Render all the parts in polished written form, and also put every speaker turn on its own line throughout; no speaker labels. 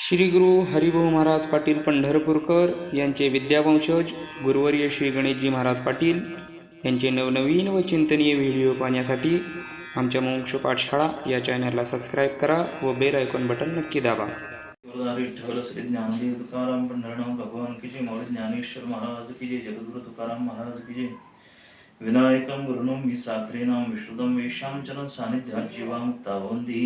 श्री गुरु हरिभाऊ महाराज पाटील पंढरपूरकर यांचे विद्यावंशज गुरुवर्य श्री गणेशजी महाराज पाटील यांचे नवनवीन व चिंतनीय व्हिडिओ पाहण्यासाठी आमच्या मोक्ष पाठशाळा या चॅनलला सबस्क्राईब करा व बेल आयकॉन बटन नक्की दाबा.
विठ्ठल श्री ज्ञानदेव तुकाराम पंढरनाथ भगवान की जय. मौर्य ज्ञानेश्वर महाराज की जय. जगद्गुरु तुकाराम महाराज की जय. विनायकं गुरुनं मी साखरेनां विश्रुतं वेशां चरण सानिध्यात् जीवामुक्ता भवन्ति.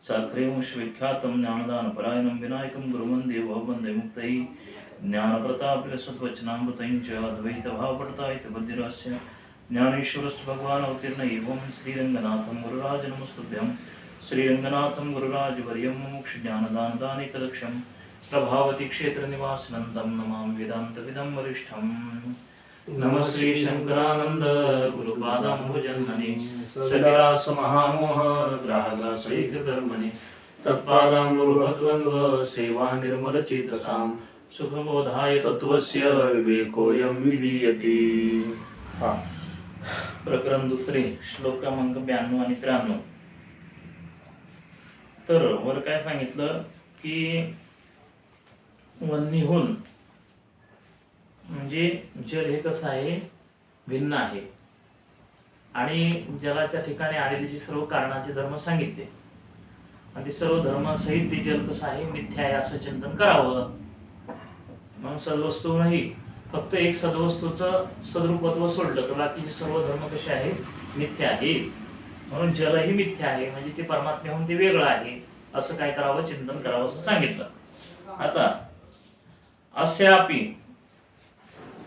साखरेवंश विख्यातं ज्ञानदानपरायणं विनायकं गुरुवन्दे वन्दे मुक्तये. ज्ञानप्रतापसद्वचनामृतं च अद्वैतभावपठितायत बुद्धिरस्य ज्ञानेश्वरस्य भगवान् अवतीर्ण एवं श्रीरङ्गनाथं गुरुराज नमस्तुभ्यं. श्रीरङ्गनाथं गुरुराजवर्यं मोक्षज्ञानदानदानेकदक्षं प्रभावती क्षेत्रनिवासनन्दं नमामि वेदान्तविदं वरिष्ठं. नमः श्री शंकरानंद गुरुपादाम्बुजन्मने सविलास महामोह ग्राहकासैक कर्मणे तत्पादाम्बुभद्वन्द्व सेवा निर्मलचेतसां सुखबोधाय तत्त्वस्य विवेकोऽयं विधीयते. प्रकरण दुसरे श्लोक क्रमांक 92 आणि 93. तर वर काय सांगितलं की वन्नीहून म्हणजे जल हे कसं आहे, भिन्न आहे आणि जलाच्या ठिकाणी आलेली जी सर्व कारणाचे धर्म सांगितले आणि ते सर्व धर्मासहित ते जल कसं आहे, मिथ्या आहे असं चिंतन करावं. म्हणून सद्वस्तू नाही, फक्त एक सद्वस्तूचं सद्रूपत्व सोडलं तर बाकीचे सर्व धर्म कसे आहेत, मिथ्या आहे. म्हणून जलही मिथ्या आहे म्हणजे ते परमात्म्याहून ते वेगळं आहे असं काय करावं, चिंतन करावं असं सांगितलं. आता अस्यापि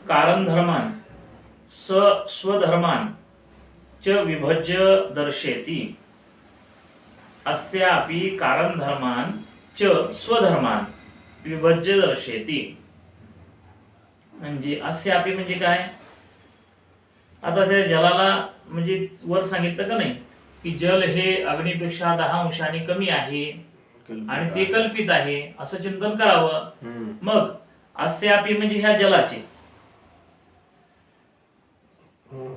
कारण धर्मान स्वधर्मान च विभज्य दर्शयति. अस्यापि कारण धर्मान च स्वधर्मान विभज्य दर्शयति. म्हणजे अस्यापि म्हणजे काय, आता त्या जलाला म्हणजे वर सांगितलं का नाही की जल हे अग्नीपेक्षा 10 अंशांनी कमी आहे आणि ते कल्पित आहे असं चिंतन करावं. मग अस्यापि म्हणजे ह्या जलाचे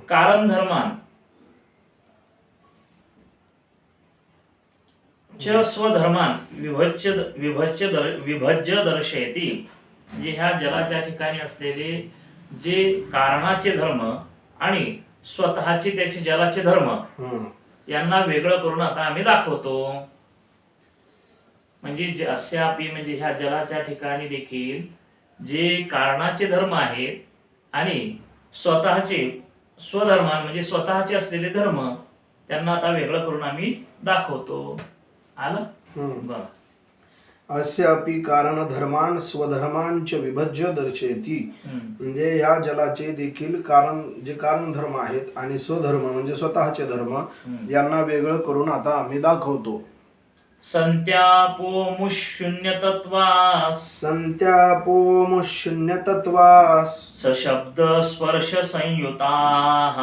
कारण धर्मान च स्वधर्मान विभज्य दर्शयति. म्हणजे ह्या जलाच्या ठिकाणी असलेले जे कारणाचे धर्म आणि स्वतःचे त्याचे जलाचे धर्म यांना वेगळं करून आता आम्ही दाखवतो. म्हणजे अस्यापि म्हणजे ह्या जलाच्या ठिकाणी देखील जे कारणाचे धर्म आहेत आणि स्वतःचे स्वधर्मान म्हणजे स्वतःचे असलेले धर्म त्यांना आता वेगळं करून आम्ही दाखवतो. आलं बरं.
अस्यापि कारण धर्मान स्वधर्मान च विभज्य दर्शयति. म्हणजे या जलाचे देखील जे कारण धर्म आहेत आणि स्वधर्म म्हणजे स्वतःचे धर्म यांना वेगळं करून आता आम्ही दाखवतो.
संत्यापोमुशून्यतत्वास सशब्द स्पर्श संयुताः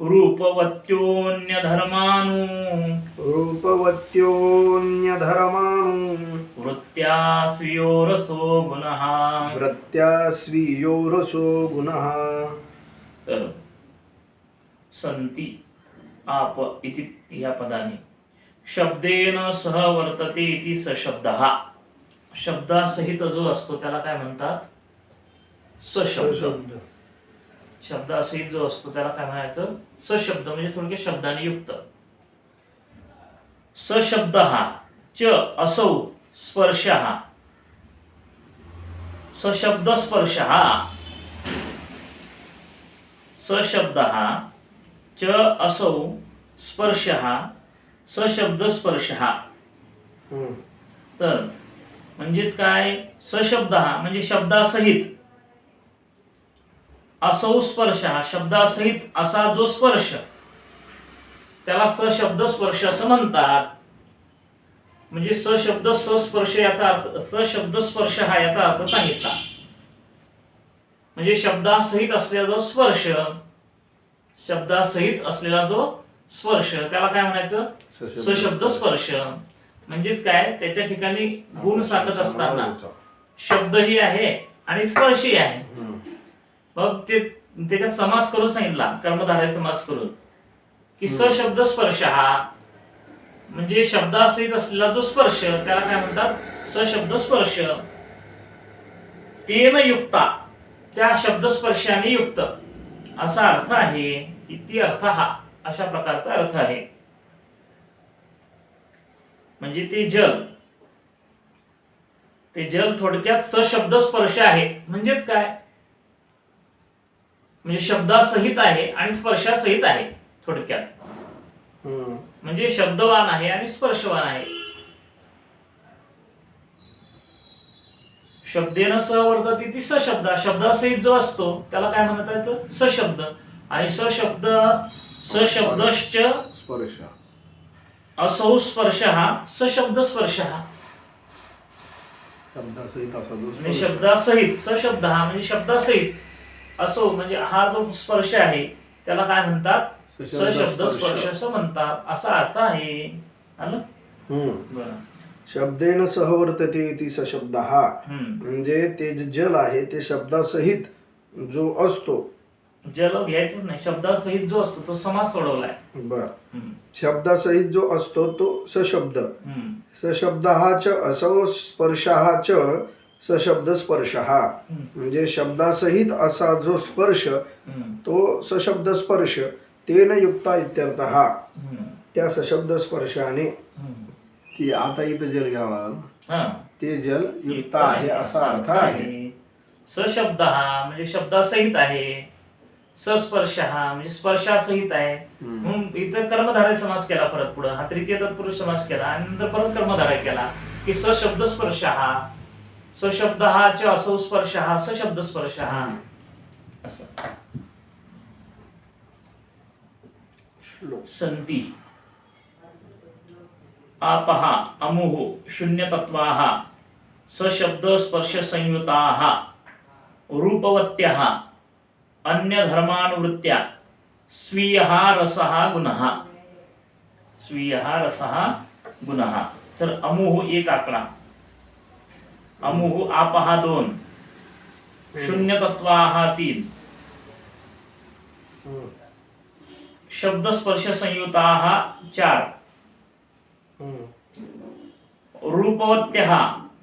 रूपवत्योन्यधर्मानु वृत्त्या स्वीयो रसो गुणः. तर संति आप इति या पदाने शब्देन सह वर्तते इति सशब्दः. शब्दासहित जो असतो त्याला काय म्हणतात, सशब्द. शब्दासहित जो असतो त्याला काय म्हणायचं, सशब्द. म्हणजे थोडक्यात शब्दाने युक्त. सशब्दः च असौ स्पर्शः सशब्द स्पर्शः. सशब्दः च असौ स्पर्शः सशब्द स्पर्शः. तर म्हणजेच काय, सशब्द म्हणजे शब्दासहित, असौ स्पर्शः शब्दासहित असा जो स्पर्श त्याला सशब्द स्पर्श असं म्हणतात. म्हणजे सशब्द सस्पर्श याचा अर्थ, सशब्द स्पर्श हा याचा अर्थ सांगितला. म्हणजे शब्दासहित असलेला जो स्पर्श, शब्दासहित असलेला जो स्पर्श त्याला काय म्हणायचं, सशब्द स्पर्श. म्हणजेच काय, त्याच्या ठिकाणी गुण सांगत असताना शब्दही आहे आणि स्पर्शही आहे. मग ते त्याच्यात समास करून सांगितला, कर्मधारय समास करून की सशब्द स्पर्श हा म्हणजे शब्दासहित असलेला जो स्पर्श त्याला काय म्हणतात, सशब्द स्पर्श. तेन युक्ता, त्या शब्दस्पर्शाने युक्त असा अर्थ आहे. इति अर्थ हा, अशा प्रकारचा अर्थ आहे. म्हणजे ते जल थोडक्यात सशब्द स्पर्श आहे. म्हणजेच काय, म्हणजे शब्दासहित आहे आणि स्पर्शासहित आहे थोडक्यात. म्हणजे शब्दवान आहे आणि स्पर्शवान आहे. शब्देन सह वर्तते ती सशब्द, शब्दासहित जो असतो त्याला काय म्हणता येतं, सशब्द. आणि सशब्दश्च
स्पर्श,
असौ स्पर्श हा सशब्द स्पर्श हा.
शब्दासहित असा जो
म्हणजे
स्पर्श.
शब्दासहित, सशब्द हा म्हणजे शब्दासहित, असो म्हणजे हा जो स्पर्श आहे त्याला काय म्हणतात, सशब्द स्पर्श असं म्हणतात. असा अर्थ आहे. आलं? बरं.
शब्देन सह वर्तते इति सशब्दः, म्हणजे ते जे जल आहे ते शब्दासहित जो असतो.
जल घ्यायचंच नाही, शब्दासहित जो असतो तो समास सोडवलाय.
बर. शब्दासहित जो असतो तो सशब्द. सशब्दः च असौ स्पर्शः च सशब्द स्पर्शः, म्हणजे शब्दासहित असा जो स्पर्श तो सशब्द स्पर्श. तेन युक्ता इत्यर्थः, त्या सशब्द स्पर्शाने. ती आता इथं जल घ्यावं लागलं, ते जल युक्त आहे असा अर्थ आहे.
सशब्द हा म्हणजे शब्दासहित आहे, सस्पर्श हा म्हणजे स्पर्शासहित आहे. म्हणून इथं कर्मधारय समास केला परत पुढं, हा तृतीय तत्पुरुष समास केला आणि नंतर परत कर्मधारय केला की सशब्द स्पर्श हा, सशब्द हा च असौ स्पर्श हा सशब्द स्पर्श हा असं. संती आपहा अमुः शून्यतत्वाः सशब्द स्पर्श संयुताः रूपवत्याः अन्यधर्मानुवृत्त्या स्वीयः रसः गुणः. स्वीयः रसः गुणः. तर अमुः एक आकडा, अमुः आपहा 2, शून्यतत्वाः 3, शब्द स्पर्श संयुताः 4, रूपवत्याः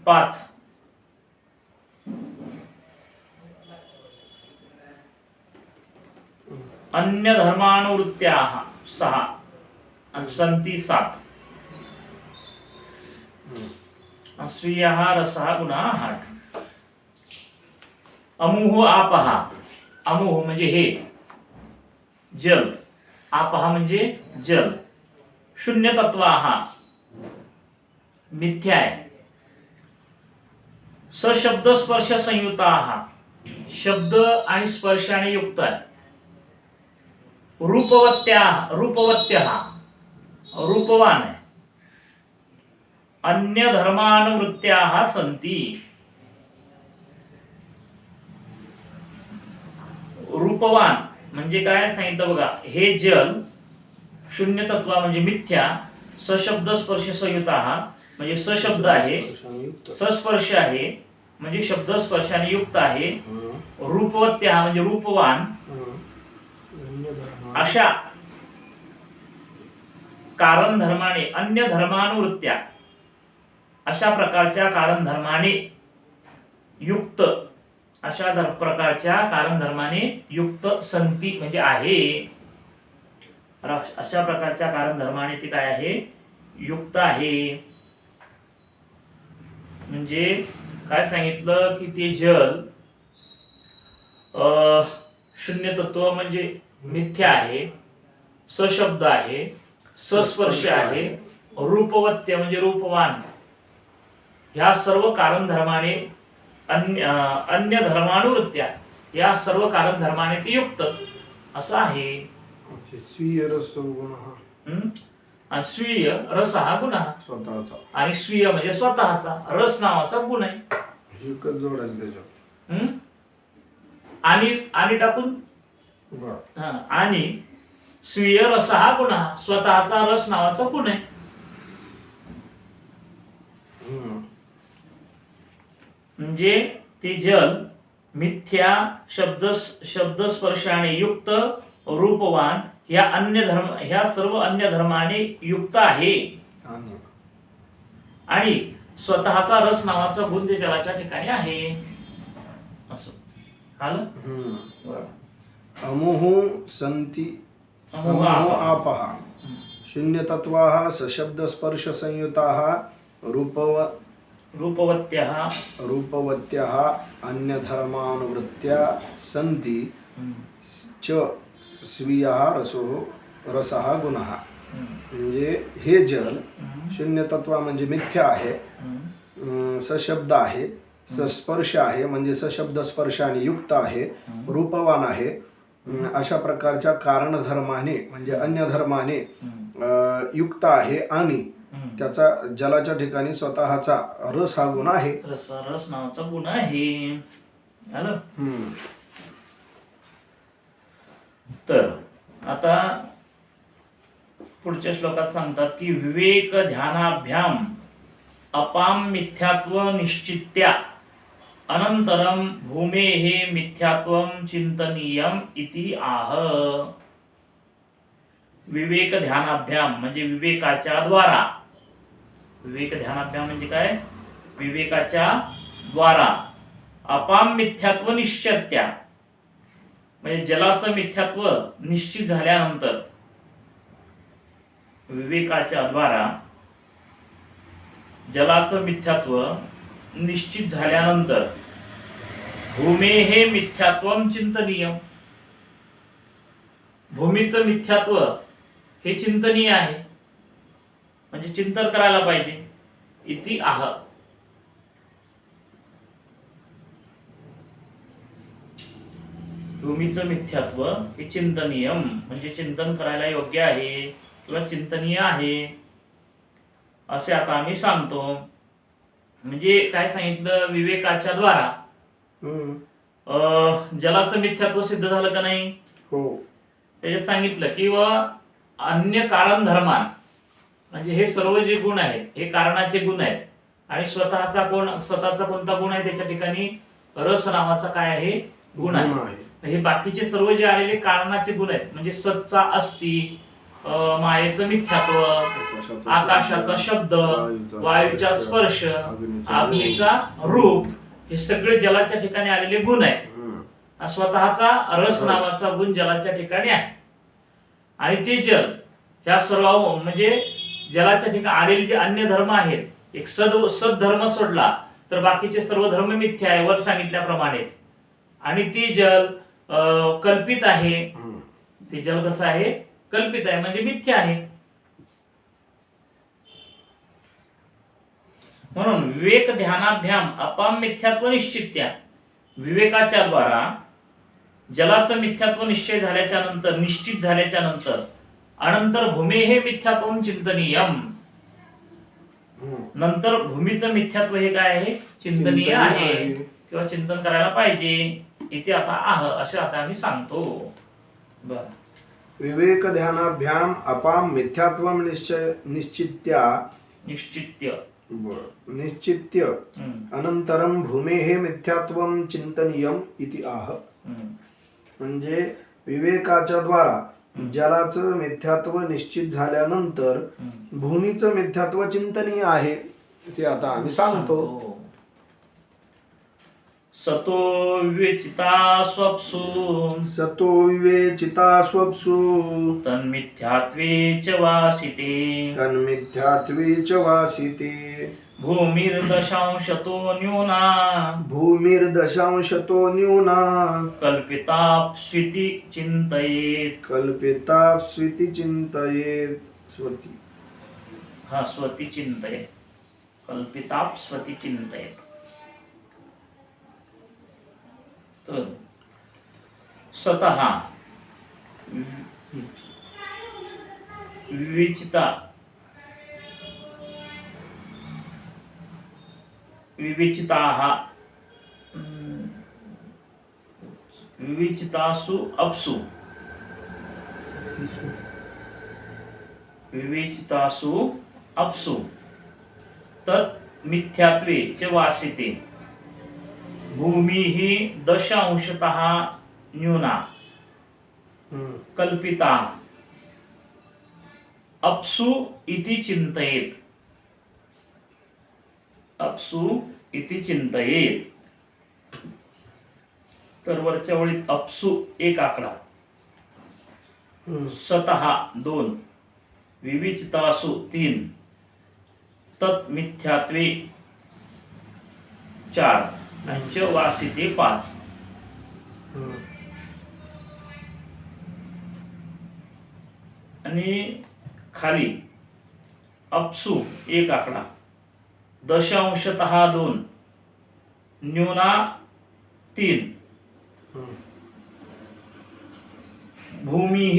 5, अन्य धर्मानुवृत्त्याः 6 आणि संती 7, स्वीयः रसः गुणः 8. अमुः आपहा, अमुः म्हणजे हे जल, आपहा म्हणजे जल. शून्यतत्वाः मिथ्या आहे. सशब्द स्पर्श संयुताः शब्द आणि स्पर्शाने युक्त आहे. रूपवत्याः रूपवान आहे. अन्य धर्मानुवृत्त्याः संती. रूपवान म्हणजे काय सांगितलं बघा, हे जल शून्यतत्व म्हणजे मिथ्या, सशब्द स्पर्श संयुताः म्हणजे सशब्द आहे, सस्पर्श आहे म्हणजे शब्द स्पर्शाने युक्त आहे, रूपवत्या म्हणजे रूपवान, अशा कारण धर्माने अन्य धर्मानुवृत्त्या अशा प्रकारच्या कारण धर्माने युक्त, अशा प्रकारच्या कारण धर्माने युक्त संती म्हणजे आहे. अशा प्रकारच्या कारण धर्माने ती काय आहे, युक्त आहे. म्हणजे काय सांगितलं की ते जल शून्य तत्व म्हणजे मिथ्या आहे, सशब्द आहे, सस्पर्श आहे, रूपवत्य म्हणजे रूपवान, ह्या सर्व कारण धर्माने अन्य धर्मानुवृत्त्या या सर्व कारण धर्माने ते युक्त असं आहे.
स्वीय रस गुण,
स्वीय रस हा गुण
स्वतःचा,
आणि स्वीय म्हणजे स्वतःचा, रस नावाचा गुण आहे.
एकच जोडायचं त्याच्यात.
आणि टाकून आणि स्वीय रस हा गुण, स्वतःचा रस नावाचा गुण आहे. म्हणजे ते जल मिथ्या शब्द स्पर्शाने युक्त, रूपवान, ह्या सर्व अन्य धर्माने युक्त आहे
आणि
आणि स्वतःचा रस नावाचा गुण ते जलाच्या ठिकाणी आहे असं आलं. बरं.
अमुहु संति
अमोह
अमुहु
आपः.
आपः शून्यतत्वाः सशब्दस्पर्शसंयुताः
रूपवत्यः
रूपवत्यः अन्यधर्मानुवृत्त्या सन्ति च स्वीयः रसः गुणः. म्हणजे हे जल शून्यतत्व म्हणजे मिथ्या आहे, सशब्द आहे, सस्पर्श आहे म्हणजे सशब्द स्पर्शाने युक्त आहे, रूपवान आहे, अशा प्रकारच्या कारणधर्माने म्हणजे अन्य धर्माने युक्त आहे आणि त्याचा जलाच्या ठिकाणी स्वतःचा रस हा गुण आहे.
रस नावाचा गुण आहे. आलं. तर आता पुढच्या श्लोकात सांगतात की विवेक ध्यानाभ्याम अपाम मिथ्यात्व निश्चित्या अनंतरम भूमेः मिथ्यात्वं चिंतनीयम इति आह. विवेक ध्यानाभ्याम म्हणजे विवेकाच्या द्वारा. विवेक ध्यानाभ्याम म्हणजे काय? विवेकाच्या द्वारा अपाम मिथ्यात्व निश्चित्या म्हणजे जलाचं मिथ्यात्व निश्चित झाल्यानंतर विवेकाच्या द्वारा जलाचं मिथ्यात्व निश्चित झाल्यानंतर भूमेः मिथ्यात्वं चिंतनीयम भूमीचं मिथ्यात्व हे चिंतनीय आहे म्हणजे चिंतन करायला पाहिजे. इति आह. भूमीचं मिथ्यात्व हे चिंतनीयम म्हणजे चिंतन करायला योग्य आहे किंवा चिंतनीय आहे असे आता आम्ही सांगतो. म्हणजे काय सांगितलं? विवेकाच्या द्वारा जलाचं मिथ्यात्व सिद्ध झालं का नाही?
हो.
त्याच्यात सांगितलं की व अन्य कारण धर्मान म्हणजे हे सर्व जे गुण आहेत हे कारणाचे गुण आहेत आणि स्वतःचा कोणता गुण आहे? त्याच्या ठिकाणी रस नावाचा काय आहे? गुण आहे. हे बाकीचे सर्व जे आलेले कारणाचे गुण आहेत म्हणजे सतचा अस्ति, मायेचं मिथ्यात्व, आकाशाचा शब्द, वायूचा स्पर्श, अग्नीचा रूप, हे सगळे जलाच्या ठिकाणी आलेले गुण आहेत. स्वतःचा रस नावाचा गुण जलाच्या ठिकाणी आहे आणि ते जल ह्या सर्व म्हणजे जलाच्या ठिकाणी आलेले जे अन्य धर्म आहेत, एक सद्धर्म सोडला तर बाकीचे सर्व धर्म मिथ्या आहे वर सांगितल्याप्रमाणेच. आणि ते जल कल्पित आहे. ते जल कसं आहे? कल्पित आहे म्हणजे मिथ्या आहे. म्हणून विवेक ध्यानाभ्याम अपाम मिथ्यात्व निश्चित्या विवेकाच्या द्वारा जलाचं मिथ्यात्व निश्चित झाल्याच्या नंतर अनंतर भूमेः मिथ्यात्वं चिंतनीयम नंतर भूमीचं मिथ्यात्व हे काय आहे? चिंतनीय आहे किंवा चिंतन करायला पाहिजे. इथे आता आह असे आता आम्ही सांगतो. बरं.
विवेक ध्यानाभ्याम अपाम मिथ्यात्वं निश्चित्य अनंतरम भूमेः मिथ्यात्वं चिंतनीयम इति आह. म्हणजे विवेकाच्या द्वारा जलाचं मिथ्यात्व निश्चित झाल्यानंतर भूमीचं मिथ्यात्व चिंतनीय आहे ते आता आम्ही सांगतो.
सतो विवेचिता स्वप्सु तन्मिथ्यात्वे च वासिते भूमिर्दशांशतो न्यूना कल्पिताप्स्विति चिन्तयेत् स्वति चिन्तयेत् कल्पिताप्स्वति चिन्तयेत्. तर स्वतः विवेचितासु अप्सु तत् मिथ्यात्वे च वासिते भूमिः दशांशतः न्यूना कल्पिता अपसु इति चिंतयेत. अपसु इति चिंतयेत. तर वरच्या ओळीत अपसु एक आकडा, स्वतः 2, विविचितासु 3, तत् मिथ्यात्वे 4 आणि च वासिते 5. आणि खाली अपसु एक आकडा, दशांशतः 2, न्यूना 3, भूमी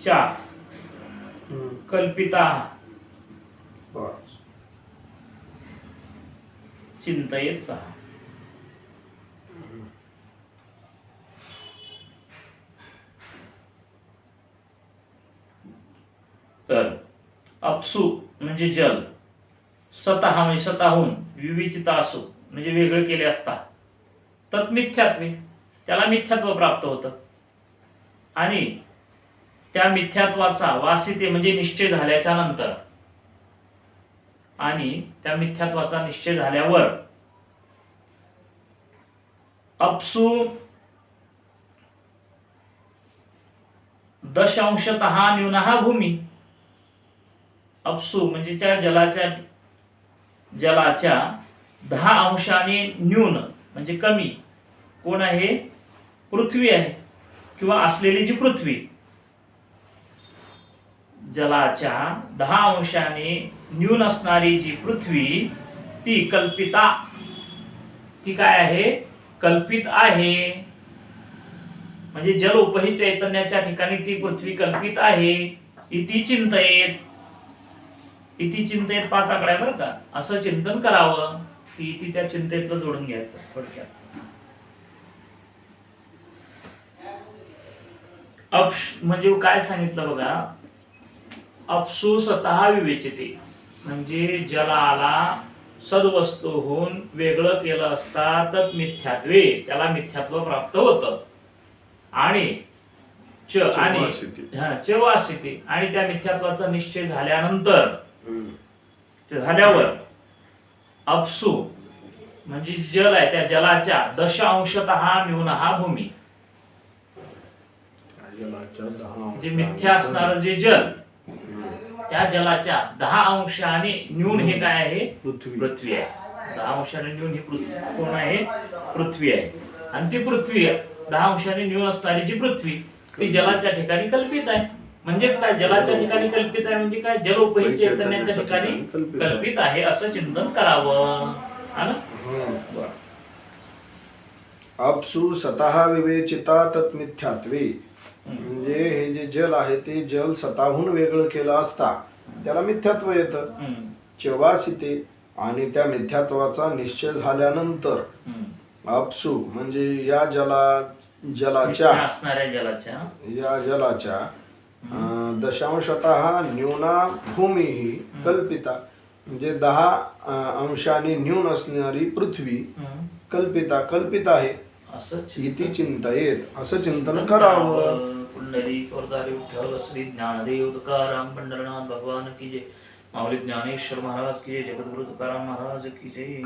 4, कल्पिता चिंतयेत 6. तर अपसु म्हणजे जल, स्वतः म्हणजे स्वतःहून, विविचितासु म्हणजे वेगळे केले असता, तत् मिथ्यात्वे त्याला मिथ्यात्व प्राप्त होतं, आणि त्या मिथ्यात्वाचा वासिते म्हणजे निश्चय झाल्याच्या नंतर, आणि त्या मिथ्यात्वाचा निश्चय झाल्यावर अपसु दशांशतः न्यूनः भूमी. अपसु म्हणजे त्या जलाच्या 10 अंशाने न्यून म्हणजे कमी कोण आहे? पृथ्वी आहे, किंवा असलेली जी पृथ्वी. जलाच्या 10 अंशाने न्यून असणारी जी पृथ्वी ती कल्पिता, ती काय आहे? कल्पित आहे. म्हणजे जल उपही चैतन्याच्या ठिकाणी ती पृथ्वी कल्पित आहे. इति चिंतयेत. इति चिंतयेत 5 आकडा आहे बरं का. असं चिंतन करावं. ती इति त्या चिंतयेतलं जोडून घ्यायचं थोडक्यात. म्हणजे काय सांगितलं बघा, अपसु स्वतः विवेचिते म्हणजे जलाला सद्वस्तूहून वेगळं केलं असता तत् मिथ्यात्वे त्याला मिथ्यात्व प्राप्त होतं, आणि च वासिते आणि त्या मिथ्यात्वाचा निश्चय झाल्यानंतर झाल्यावर अपसु म्हणजे जल आहे, त्या जलाच्या दशांशतः न्यूनः भूमी जे मिथ्या असणारं जे जल, त्या जलाच्या 10 अंशाने न्यून हे काय आहे? पृथ्वी आहे. 10 अंशाने न्यून ही पृथ्वी कोण आहे? पृथ्वी आहे. आणि ती पृथ्वी 10 अंशाने न्यून असणारी जी पृथ्वी ती जलाच्या ठिकाणी कल्पित आहे. म्हणजेच काय? जलाच्या ठिकाणी कल्पित आहे म्हणजे काय? जलोपही चैतन्याच्या ठिकाणी कल्पित आहे असं चिंतन करावं.
अपसु स्वतः विवेचिता तत् मिथ्यात्वे म्हणजे हे जे जल आहे ते जल स्वतःहून वेगळं केलं असता त्याला मिथ्यात्व येतं. चवासिते आणि त्या मिथ्यात्वाचा निश्चय झाल्यानंतर अपसु म्हणजे या जलाच्या या जलाच्या दशांशतः न्यूना भूमी ही कल्पिता म्हणजे 10 अंशाने न्यून असणारी पृथ्वी कल्पित आहे. इति चिंतयेत असं चिंतन करावं.
पुंडलिक वरदारी विठ्ठल श्री ज्ञानदेव तुकाराम पंढरनाथ भगवान की जय. माऊली ज्ञानेश्वर महाराज की जय. जगद्गुरु तुकाराम महाराज की जय.